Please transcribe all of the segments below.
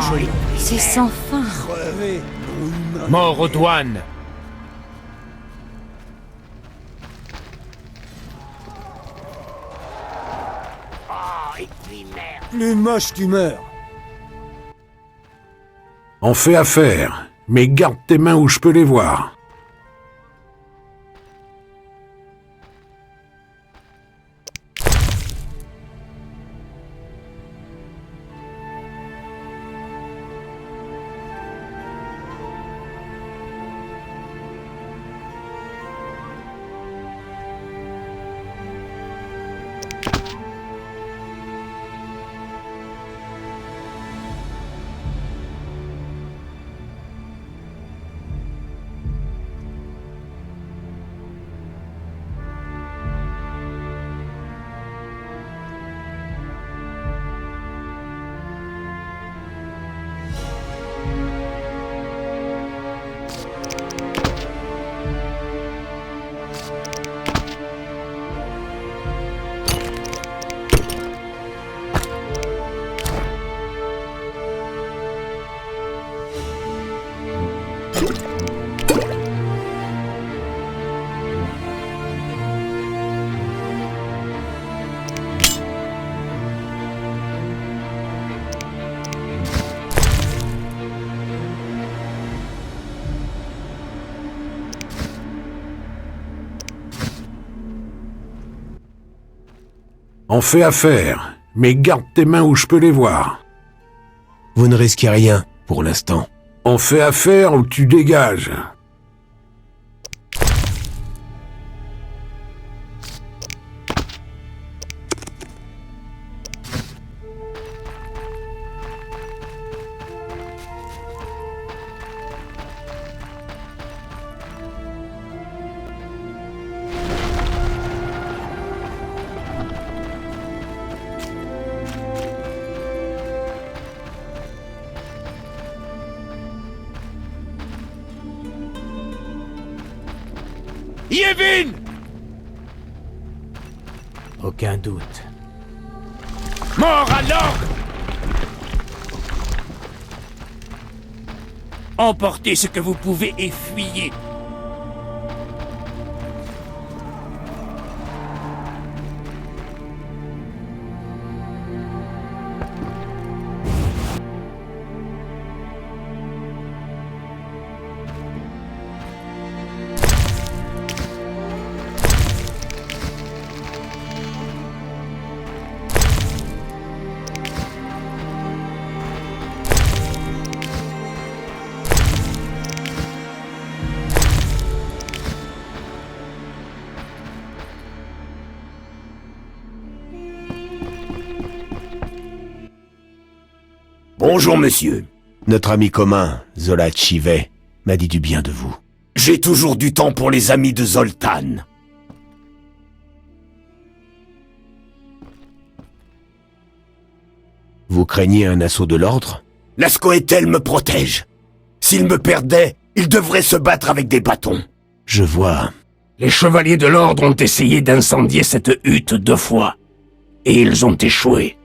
joli. C'est sans fin. Crevez, brune. Mort aux douanes. Plus moche tu meurs. On fait affaire, mais garde tes mains où je peux les voir. On fait affaire, mais garde tes mains où je peux les voir. Vous ne risquez rien, pour l'instant. On fait affaire ou tu dégages. Yevin! Aucun doute. Mort à l'orgue! Emportez ce que vous pouvez et fuyez. Bonjour, monsieur. Notre ami commun, Zola Chivet, m'a dit du bien de vous. J'ai toujours du temps pour les amis de Zoltan. Vous craignez un assaut de l'ordre? Lascoëtel me protège. S'il me perdait, il devrait se battre avec des bâtons. Je vois. Les chevaliers de l'ordre ont essayé d'incendier cette hutte 2 fois. Et ils ont échoué.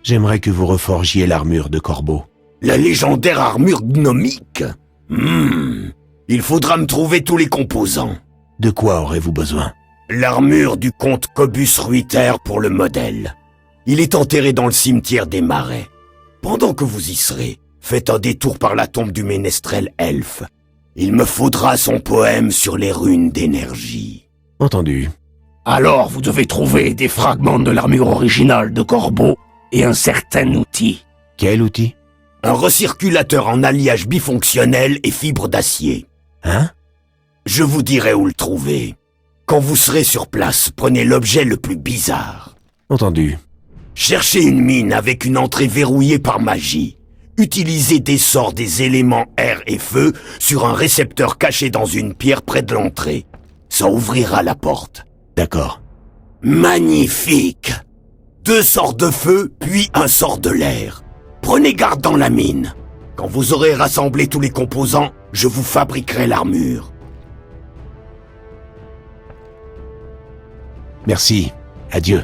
J'aimerais que vous reforgiez l'armure de Corbeau. La légendaire armure gnomique. Il faudra me trouver tous les composants. De quoi aurez-vous besoin? L'armure du comte Cobus Ruiter pour le modèle. Il est enterré dans le cimetière des Marais. Pendant que vous y serez, faites un détour par la tombe du ménestrel elfe. Il me faudra son poème sur les runes d'énergie. Entendu. Alors vous devez trouver des fragments de l'armure originale de Corbeau et un certain outil. Quel outil? Un recirculateur en alliage bifonctionnel et fibre d'acier. Hein? Je vous dirai où le trouver. Quand vous serez sur place, prenez l'objet le plus bizarre. Entendu. Cherchez une mine avec une entrée verrouillée par magie. Utilisez des sorts des éléments air et feu sur un récepteur caché dans une pierre près de l'entrée. Ça ouvrira la porte. D'accord. Magnifique! 2 sorts de feu, puis un sort de l'air. Prenez garde dans la mine. Quand vous aurez rassemblé tous les composants, je vous fabriquerai l'armure. Merci. Adieu.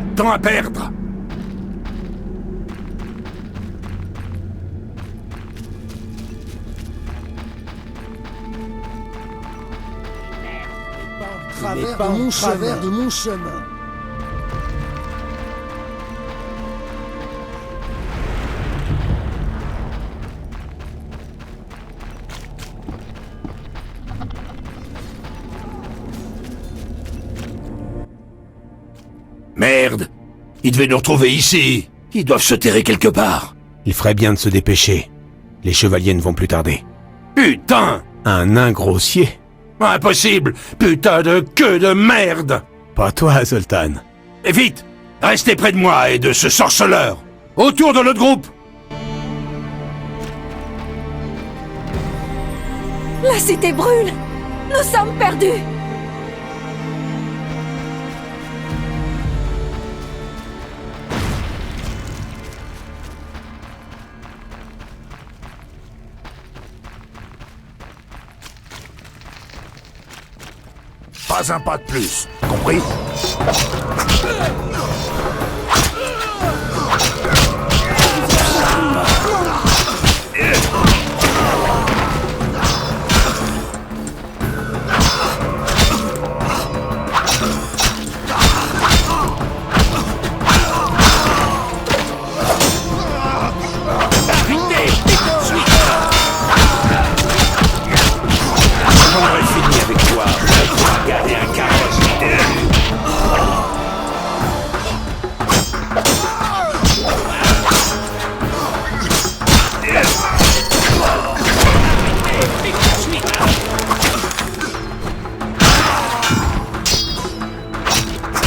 Pas de temps à perdre. Travers de mon chemin. Merde! Ils devaient nous retrouver ici. Ils doivent se terrer quelque part. Il ferait bien de se dépêcher. Les chevaliers ne vont plus tarder. Putain! Un nain grossier? Impossible! Putain de queue de merde! Pas toi, Zoltan. Et vite! Restez près de moi et de ce sorceleur! Autour de notre groupe! La cité brûle! Nous sommes perdus! Pas un pas de plus, compris?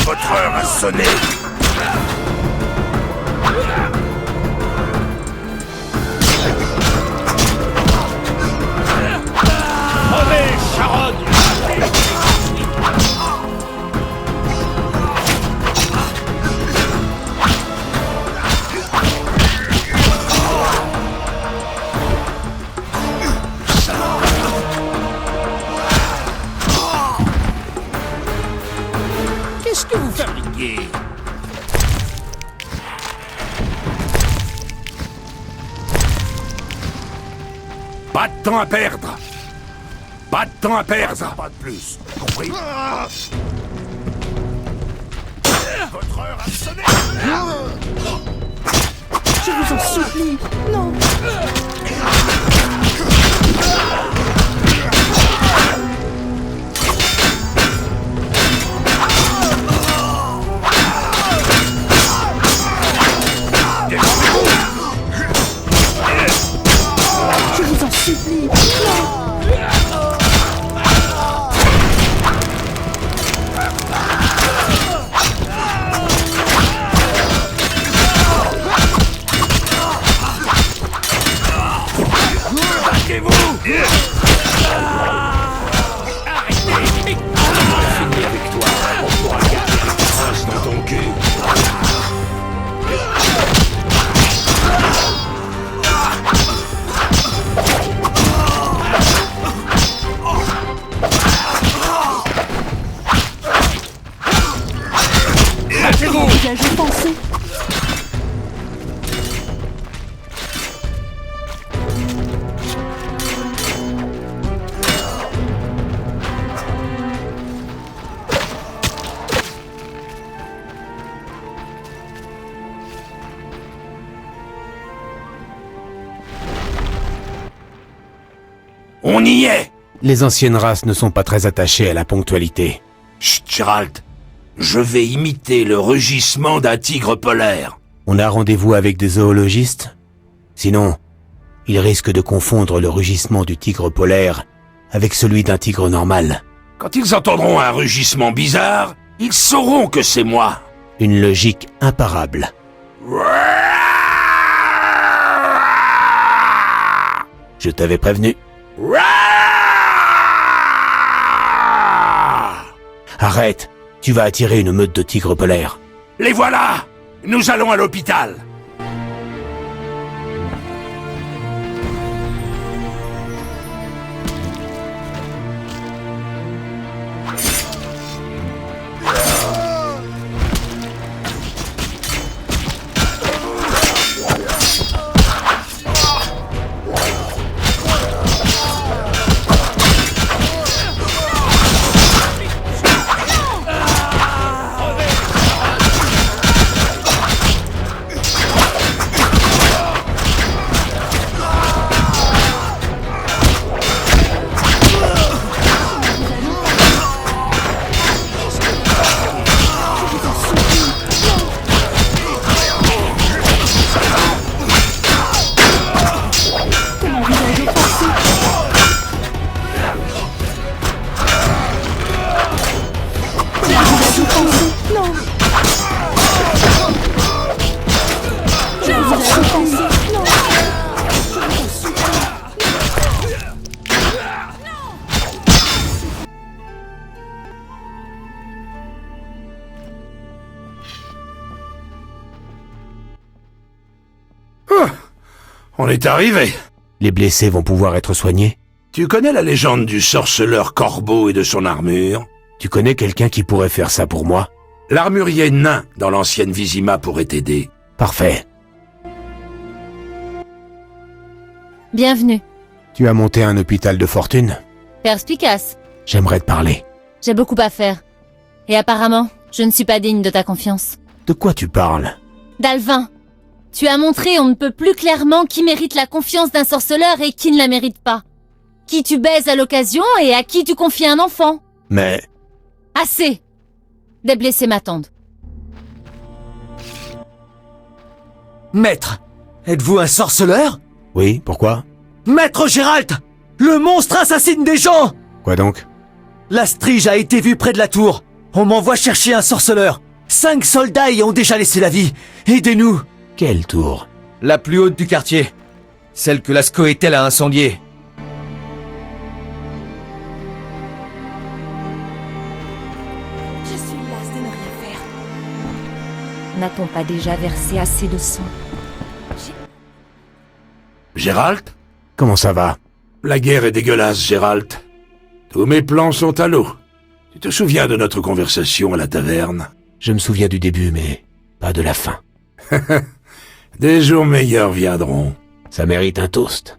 Votre heure a sonné. Crevez, charogne! Qu'est-ce que vous fabriquez? Pas de temps à perdre. Pas de temps à perdre. Pas de plus, compris? Votre heure a sonné. Je vous en supplie, non! Je vous en supplie, non! J'ai pensé. On y est! Les anciennes races ne sont pas très attachées à la ponctualité. Chut, Geralt. Je vais imiter le rugissement d'un tigre polaire. On a rendez-vous avec des zoologistes? Sinon, ils risquent de confondre le rugissement du tigre polaire avec celui d'un tigre normal. Quand ils entendront un rugissement bizarre, ils sauront que c'est moi. Une logique imparable. Je t'avais prévenu. Arrête! Tu vas attirer une meute de tigres polaires. Les voilà! Nous allons à l'hôpital. On est arrivé. Les blessés vont pouvoir être soignés? Tu connais la légende du sorceleur Corbeau et de son armure? Tu connais quelqu'un qui pourrait faire ça pour moi? L'armurier nain dans l'ancienne Vizima pourrait t'aider. Parfait. Bienvenue. Tu as monté un hôpital de fortune? Perspicace. J'aimerais te parler. J'ai beaucoup à faire. Et apparemment, je ne suis pas digne de ta confiance. De quoi tu parles? Dalvin, tu as montré on ne peut plus clairement qui mérite la confiance d'un sorceleur et qui ne la mérite pas. Qui tu baises à l'occasion et à qui tu confies un enfant. Mais... Assez. Des blessés m'attendent. Maître, êtes-vous un sorceleur? Oui, pourquoi? Maître Gérald! Le monstre assassine des gens! Quoi donc? La Strige a été vue près de la tour. On m'envoie chercher un sorceleur. 5 soldats y ont déjà laissé la vie. Aidez-nous! Quelle tour? La plus haute du quartier. Celle que la Scoételle a incendiée. Je suis lasse de ne rien faire. N'a-t-on pas déjà versé assez de sang? Gérald? Comment ça va? La guerre est dégueulasse, Gérald. Tous mes plans sont à l'eau. Tu te souviens de notre conversation à la taverne? Je me souviens du début, mais pas de la fin. Des jours meilleurs viendront. Ça mérite un toast.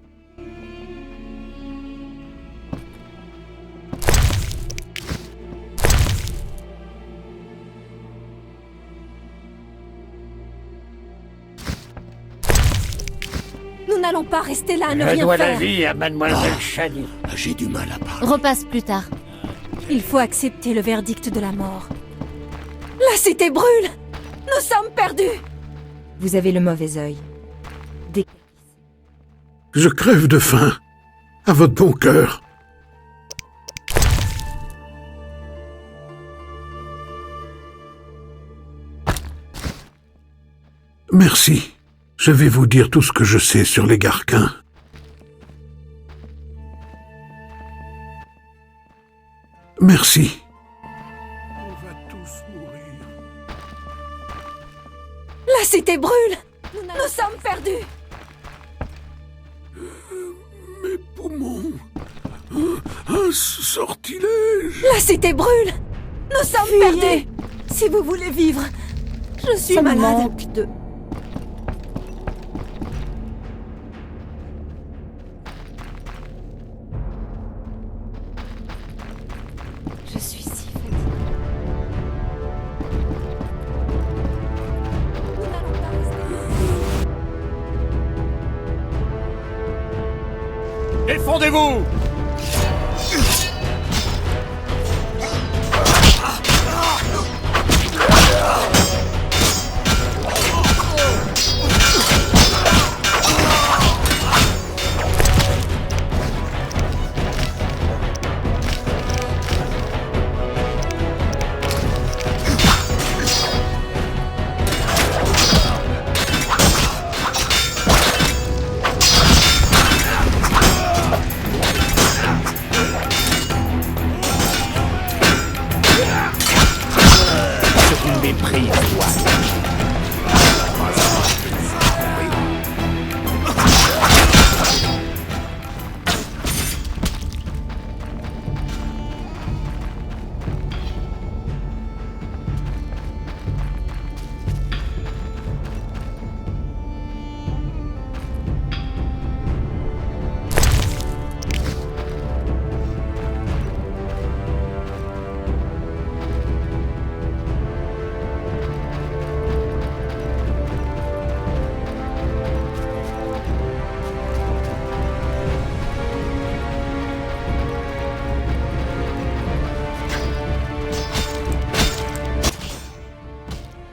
Nous n'allons pas rester là à ne Je rien dois la faire. vie à Mademoiselle Chani. J'ai du mal à parler. Repasse plus tard. Il faut accepter le verdict de la mort. La cité brûle! Nous sommes perdus! Vous avez le mauvais œil. Je crève de faim. À votre bon cœur. Merci. Je vais vous dire tout ce que je sais sur les Garquins. Merci. On va tous mourir. La cité brûle! Nous sommes perdus! Mes poumons. Un sortilège. La cité brûle! Nous sommes perdus! Si vous voulez vivre, je suis malade. Je suis si fatiguée. Nous n'allons pas rester. Défendez-vous!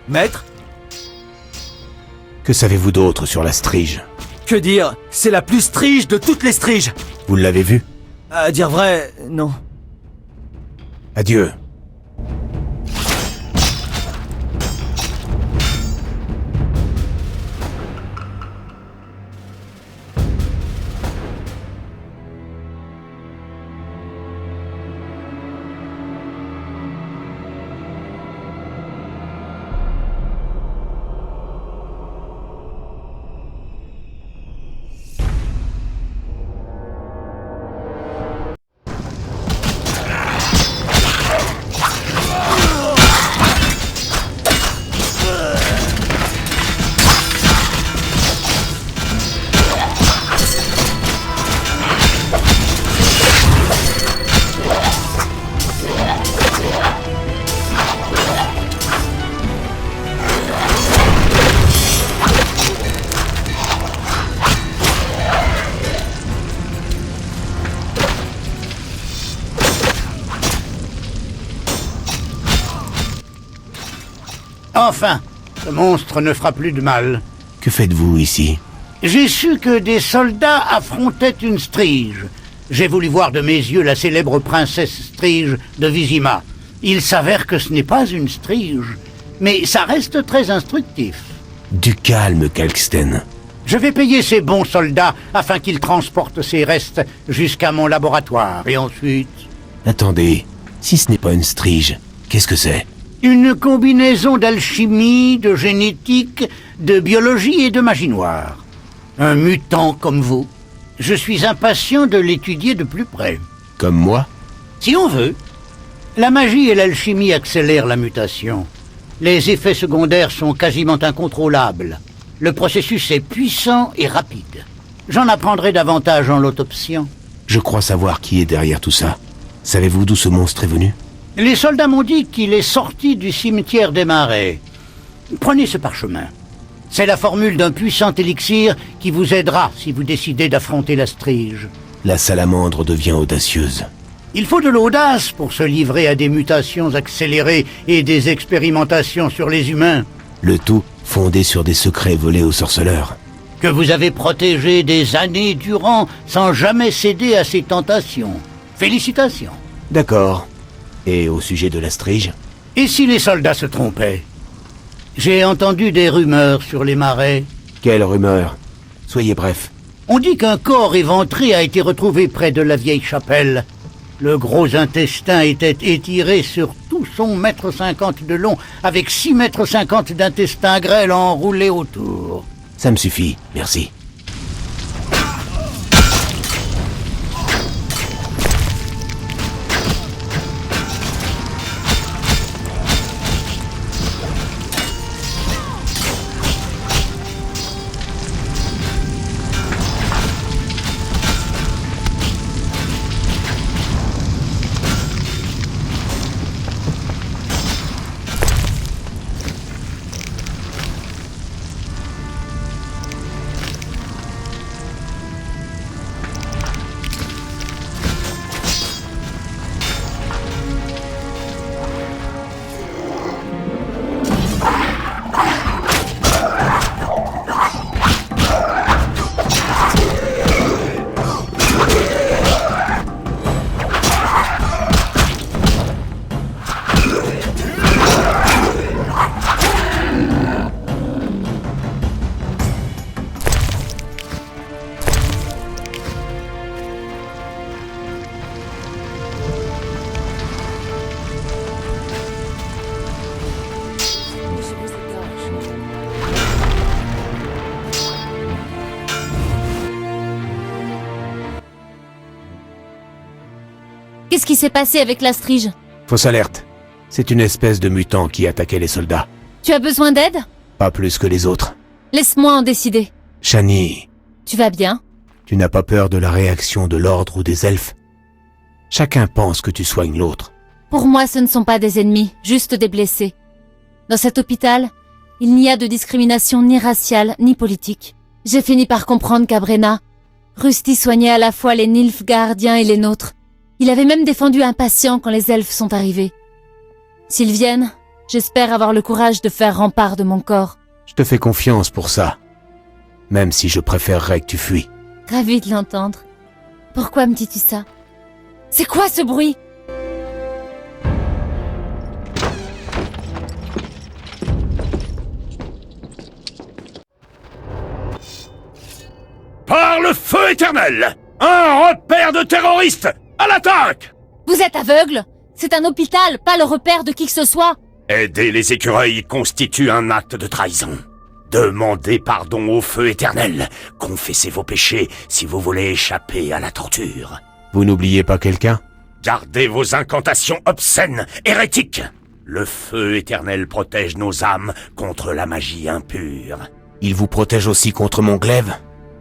Maître? Que savez-vous d'autre sur la Strige? Que dire? C'est la plus strige de toutes les striges! Vous l'avez vue? À dire vrai, non. Adieu. Enfin, ce monstre ne fera plus de mal. Que faites-vous ici? J'ai su que des soldats affrontaient une Strige. J'ai voulu voir de mes yeux la célèbre princesse Strige de Vizima. Il s'avère que ce n'est pas une Strige, mais ça reste très instructif. Du calme, Kalksten. Je vais payer ces bons soldats afin qu'ils transportent ces restes jusqu'à mon laboratoire. Et ensuite... Attendez, si ce n'est pas une Strige, qu'est-ce que c'est? Une combinaison d'alchimie, de génétique, de biologie et de magie noire. Un mutant comme vous. Je suis impatient de l'étudier de plus près. Comme moi? Si on veut. La magie et l'alchimie accélèrent la mutation. Les effets secondaires sont quasiment incontrôlables. Le processus est puissant et rapide. J'en apprendrai davantage en l'autopsiant. Je crois savoir qui est derrière tout ça. Savez-vous d'où ce monstre est venu? Les soldats m'ont dit qu'il est sorti du cimetière des Marais. Prenez ce parchemin. C'est la formule d'un puissant élixir qui vous aidera si vous décidez d'affronter la Strige. La salamandre devient audacieuse. Il faut de l'audace pour se livrer à des mutations accélérées et des expérimentations sur les humains. Le tout fondé sur des secrets volés aux sorceleurs. Que vous avez protégé des années durant sans jamais céder à ces tentations. Félicitations. D'accord. Et au sujet de la Strige? Et si les soldats se trompaient? J'ai entendu des rumeurs sur les marais. Quelle rumeur? Soyez bref. On dit qu'un corps éventré a été retrouvé près de la vieille chapelle. Le gros intestin était étiré sur tout son 1,50 m de long, avec 6,50 m d'intestin grêle enroulé autour. Ça me suffit, merci. Qu'est-ce qui s'est passé avec la Strige? Fausse alerte. C'est une espèce de mutant qui attaquait les soldats. Tu as besoin d'aide? Pas plus que les autres. Laisse-moi en décider. Shani, Tu vas bien? tu n'as pas peur de la réaction de l'ordre ou des elfes? Chacun pense que tu soignes l'autre. Pour moi, ce ne sont pas des ennemis, juste des blessés. Dans cet hôpital, il n'y a de discrimination ni raciale, ni politique. J'ai fini par comprendre qu'à Brenna, Rusty soignait à la fois les Nilfgaardiens et les nôtres. Il avait même défendu un patient quand les elfes sont arrivés. S'ils viennent, j'espère avoir le courage de faire rempart de mon corps. Je te fais confiance pour ça. Même si je préférerais que tu fuis. Ravi de l'entendre. Pourquoi me dis-tu ça? C'est quoi ce bruit? Par le feu éternel! Un repère de terroristes! À l'attaque! Vous êtes aveugle? C'est un hôpital, pas le repère de qui que ce soit. Aider les écureuils constitue un acte de trahison. Demandez pardon au feu éternel. Confessez vos péchés si vous voulez échapper à la torture. Vous n'oubliez pas quelqu'un? Gardez vos incantations obscènes, hérétiques. Le feu éternel protège nos âmes contre la magie impure. Il vous protège aussi contre mon glaive?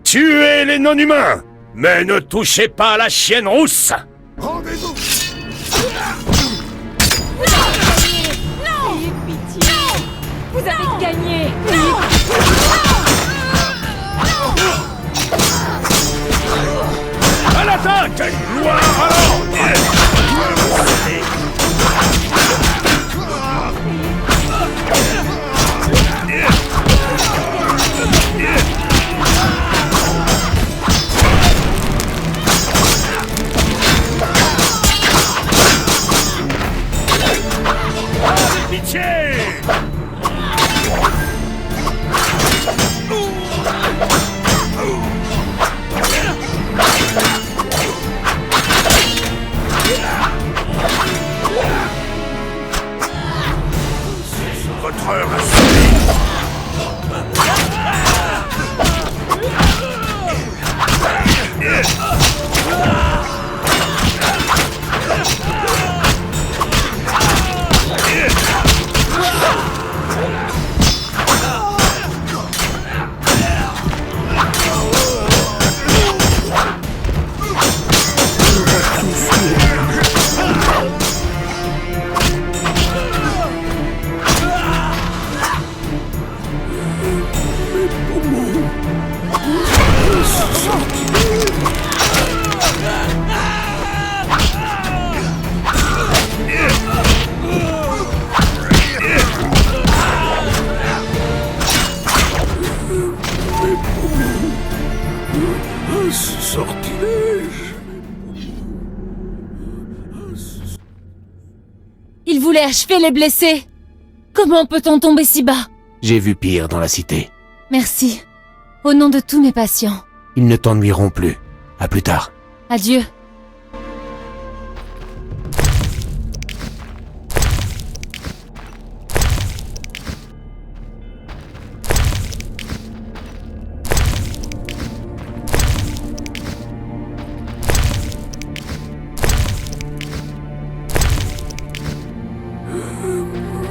Tuez les non-humains, mais ne touchez pas à la chienne rousse. Rendez-vous. Vous avez gagné. À l'attaque! Gloire à l'ordre! Il voulait achever les blessés. Comment peut-on tomber si bas? J'ai vu pire dans la cité. Merci. Au nom de tous mes patients. Ils ne t'ennuieront plus. À plus tard. Adieu.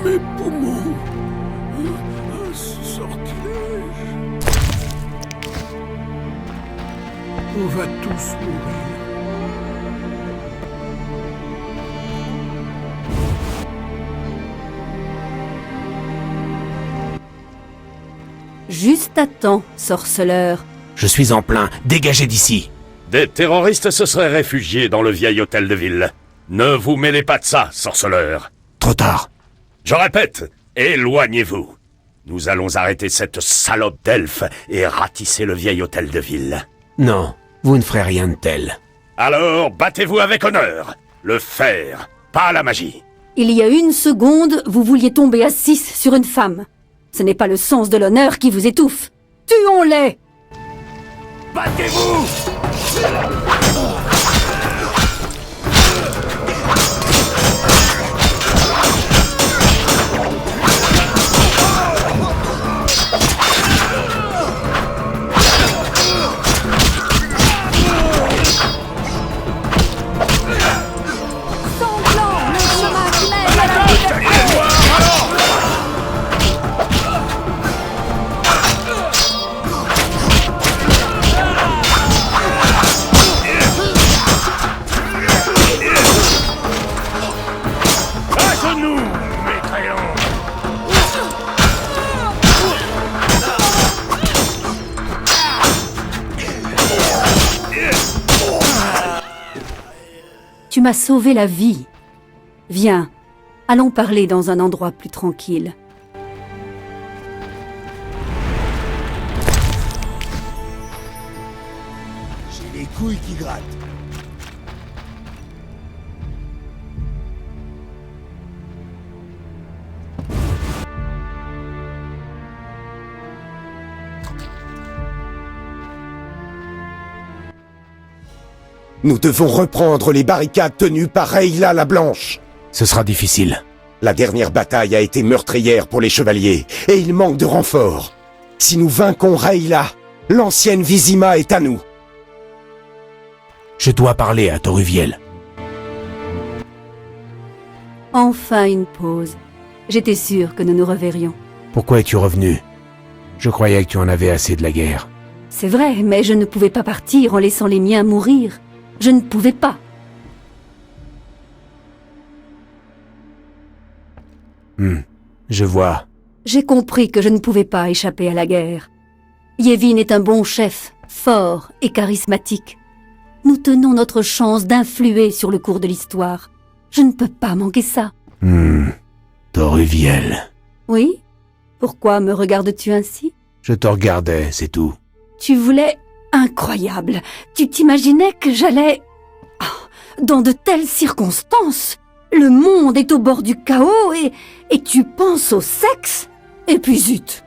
Mes poumons. Sortilège. On va tous mourir. Juste à temps, sorceleur. Je suis en plein. Dégagez d'ici. Des terroristes se seraient réfugiés dans le vieil hôtel de ville. Ne vous mêlez pas de ça, sorceleur. Trop tard. Je répète, éloignez-vous. Nous allons arrêter cette salope d'elfe et ratisser le vieil hôtel de ville. Non, vous ne ferez rien de tel. Alors, battez-vous avec honneur. Le fer, pas la magie. Il y a une seconde, vous vouliez tomber à 6 sur une femme. Ce n'est pas le sens de l'honneur qui vous étouffe. Tuons-les! Battez-vous! Tu m'as sauvé la vie. Viens, allons parler dans un endroit plus tranquille. J'ai les couilles qui grattent. Nous devons reprendre les barricades tenues par Rayla la Blanche. Ce sera difficile. La dernière bataille a été meurtrière pour les chevaliers, et il manque de renforts. Si nous vainquons Rayla, l'ancienne Vizima est à nous. Je dois parler à Toruviel. Enfin une pause. J'étais sûre que nous nous reverrions. Pourquoi es-tu revenu? Je croyais que tu en avais assez de la guerre. C'est vrai, mais je ne pouvais pas partir en laissant les miens mourir. Je ne pouvais pas. Je vois. J'ai compris que je ne pouvais pas échapper à la guerre. Yevin est un bon chef, fort et charismatique. Nous tenons notre chance d'influer sur le cours de l'histoire. Je ne peux pas manquer ça. Toruviel. Oui? Pourquoi me regardes-tu ainsi? Je te regardais, c'est tout. Tu voulais... Incroyable! Tu t'imaginais que j'allais... dans de telles circonstances? Le monde est au bord du chaos et tu penses au sexe? Et puis zut!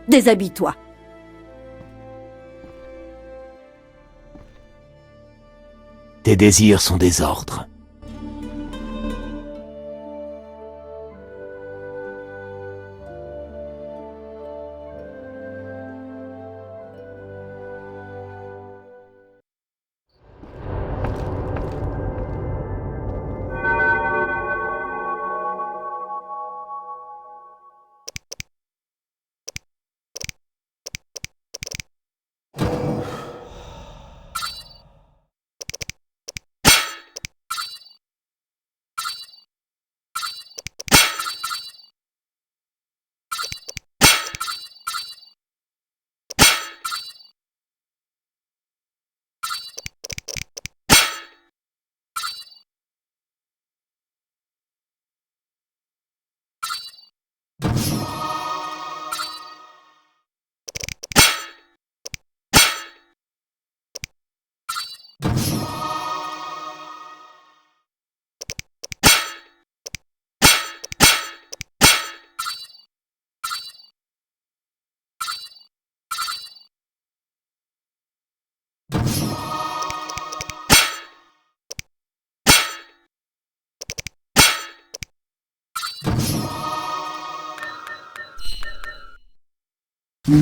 Déshabille-toi. Tes désirs sont des ordres. Tu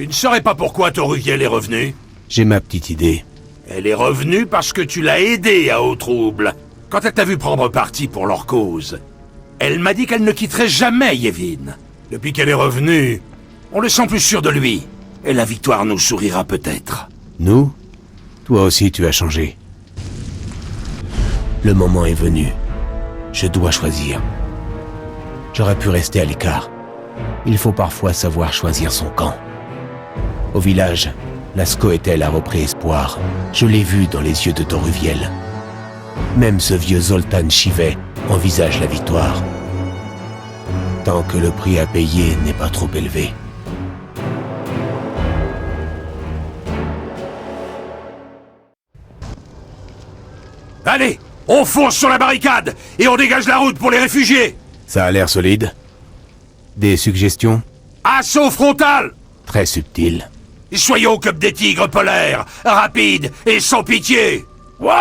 ne saurais pas pourquoi Toruviel est revenue? J'ai ma petite idée. Elle est revenue parce que tu l'as aidée à haut trouble. Quand elle t'a vu prendre parti pour leur cause, elle m'a dit qu'elle ne quitterait jamais Yevin. Depuis qu'elle est revenue, on le sent plus sûr de lui. Et la victoire nous sourira peut-être. Nous? Toi aussi tu as changé. Le moment est venu. Je dois choisir. J'aurais pu rester à l'écart. Il faut parfois savoir choisir son camp. Au village, la Skoetel a repris espoir. Je l'ai vu dans les yeux de Toruviel. Même ce vieux Zoltan Chivet envisage la victoire. Tant que le prix à payer n'est pas trop élevé. Allez, on fonce sur la barricade et on dégage la route pour les réfugiés. Ça a l'air solide. Des suggestions? Assaut frontal! Très subtil. Soyons comme des tigres polaires, rapides et sans pitié. Ouah!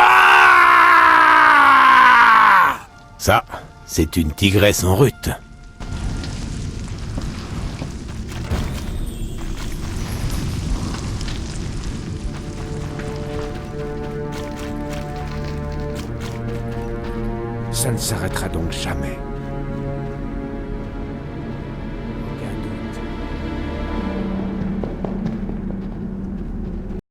Ça, c'est une tigresse en rut. Ça ne s'arrêtera donc jamais.